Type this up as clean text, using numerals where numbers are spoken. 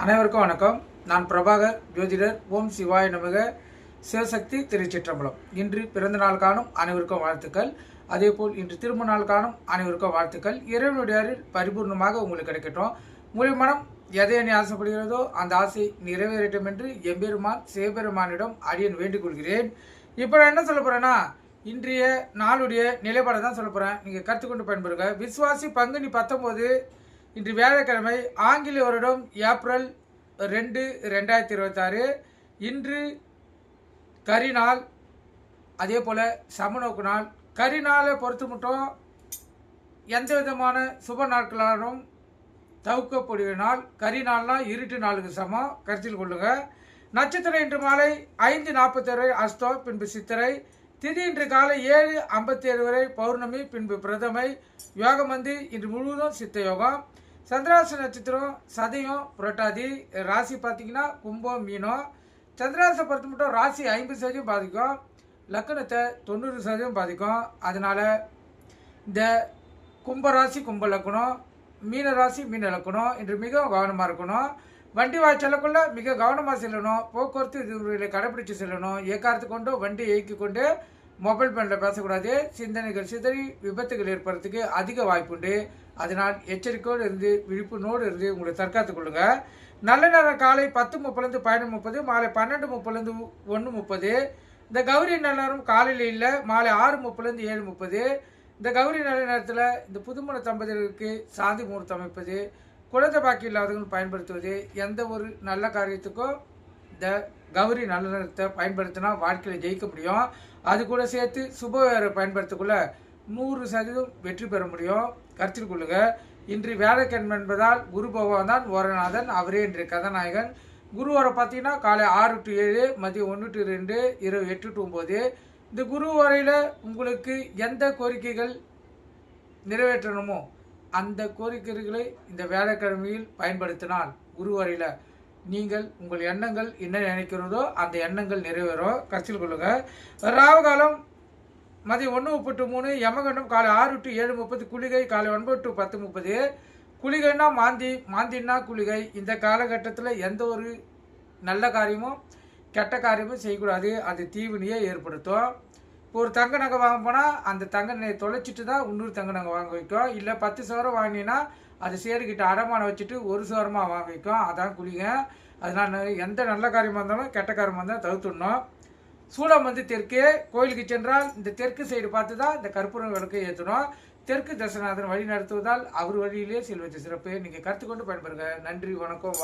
அனைவருக்கும் வணக்கம். நான் பிரபாகர் ஜோதிடர். ஓம் சிவாய நமக. சிவசக்தி திருச்சிற்றம்பலம். இன்று பிறந்த நாள் காணும் அனைவருக்கும் வாழ்த்துக்கள். அதேபோல் இன்று திருமண நாள் காணும் அனைவருக்கும் வாழ்த்துக்கள். இறைவனுடைய அருள் பரிபூர்ணமாக உங்களுக்கு கிடைக்கட்டும். உங்கள் மனம் எதை எண்ணி ஆசைப்படுகிறதோ அந்த ஆசை நிறைவேறட்டும் என்று எம்பெருமான் சிவபெருமானிடம் அடியன் வேண்டிக் கொள்கிறேன். இப்போ நான் என்ன சொல்ல போறேன்னா, இன்றைய நாளுடைய நிலைப்பாடை தான் சொல்ல போறேன். நீங்க கற்றுக்கொண்டு பயன்படுங்க. விசுவாசி பங்குனி 19 இன்று வியாழக்கிழமை, ஆங்கில வருடம் ஏப்ரல் 2, 2026. இன்று கரிநாள், அதே போல் சமநோக்கு நாள். கரிநாளை பொறுத்து மட்டும் எந்த விதமான சுப நாட்களாலும் தவிர்க்கக்கூடிய நாள். கரிநாள்னா இருட்டு நாளுக்கு சமம், கருத்தில் கொள்ளுங்க. நட்சத்திரம் இன்று மாலை 5:47 அஸ்தம், பின்பு சித்திரை. திதி இன்று காலை 7:57 வரை பௌர்ணமி, பின்பு பிரதமை. யோகம் இன்று முழுவதும் சித்த யோகம். சந்திராச நட்சத்திரம் சதயம் புரட்டாதி. ராசி பார்த்தீங்கன்னா கும்பம் மீனம். சந்திராசை பொறுத்து மட்டும் ராசி 50% பாதிக்கும், லக்கணத்தை 90% பாதிக்கும். அதனால இந்த கும்பராசி கும்ப லக்கணம், மீன ராசி மீன லக்கணம் இன்று மிக கவனமாக இருக்கணும். வண்டி செல்லக்குள்ள மிக கவனமாக செல்லணும். போக்குவரத்து விதிமுறைகளை கடைபிடிச்சு செல்லணும். ஏக்காரத்து கொண்டு வண்டி இயக்கி கொண்டு மொபைல் ஃபோனில் பேசக்கூடாது. சிந்தனைகள் சிதறி விபத்துகள் ஏற்படுறதுக்கு அதிக வாய்ப்புண்டு. அதனால் எச்சரிக்கையோடு இருந்து விழிப்புணோடு இருந்து உங்களை தற்காத்துக் கொள்ளுங்க. நல்ல நேரம் காலை 10:30 11:30, மாலை 12:30 1:30. இந்த கௌரி நல்ல நேரம் காலையில் இல்லை, மாலை 6:30 7:30. இந்த கௌரி நல்ல நேரத்தில் இந்த புதுமண தம்பதிகளுக்கு சாந்தி முகூர்த்தம் அமைப்பது, குழந்தை பாக்கி இல்லாதவர்கள் பயன்படுத்துவது, எந்த ஒரு நல்ல காரியத்துக்கும் இந்த கௌரி நல்ல நேரத்தை பயன்படுத்தினா வாழ்க்கையில் ஜெயிக்க முடியும். அது கூட சேர்த்து சுபவேரை பயன்படுத்தக்குள்ள 100% வெற்றி பெற முடியும். கருத்தில் கொள்ளுங்க. இன்று வியாழக்கிழமை என்பதால் குரு பகவான் தான் ஓரநாதன், அவரே இன்று கதாநாயகன். குருவரை பார்த்தீங்கன்னா காலை 6 to 7, மதியம் 1 to 2, இரவு 8 to 9. இந்த குரு வரையில் உங்களுக்கு எந்த கோரிக்கைகள் நிறைவேற்றணுமோ அந்த கோரிக்கைகளை இந்த வியாழக்கிழமையில் பயன்படுத்தினால் குரு வரையில் நீங்கள் உங்கள் எண்ணங்கள் என்ன நினைக்கிறதோ அந்த எண்ணங்கள் நிறைவேறும். கருத்தில் கொள்ளுங்க. ராவகாலம் மதியம் 1:30 to 3, யமகண்டம் காலை 6 to 7:30, குளிகை காலை 9 to 10:30. குளிகைன்னா மாந்தின்னா குளிகை. இந்த காலகட்டத்தில் எந்த ஒரு நல்ல காரியமும் கெட்ட காரியமும் செய்யக்கூடாது. அது தீவினையை ஏற்படுத்தும். இப்போ ஒரு தங்க நகை வாங்க போனால் அந்த தங்க நகை தொலைச்சிட்டு தான் இன்னொரு தங்க நகை வாங்க வைக்கும். இல்லை 10 சவரம் வாங்கினீங்கன்னா அது சேருக்கிட்ட அடமானம் வச்சுட்டு ஒரு சவரமாக வாங்க வைக்கும். அதான் குளிகை. அதனால் எந்த நல்ல காரியமாக இருந்தாலும் கெட்ட காரியமாக இருந்தாலும் தவிர்த்துடணும். சூடம் தெற்கே. கோயிலுக்கு சென்றால் இந்த தெற்கு சைடு பார்த்து தான் இந்த கற்பூரம் விளக்கை ஏற்றணும். தெற்கு தசநாதன் வழி நடத்துவதால் அவர் வழியிலே செல்வது சிறப்பு. நீங்கள் கற்றுக்கொண்டு பயன்பெறுங்க. நன்றி, வணக்கம்.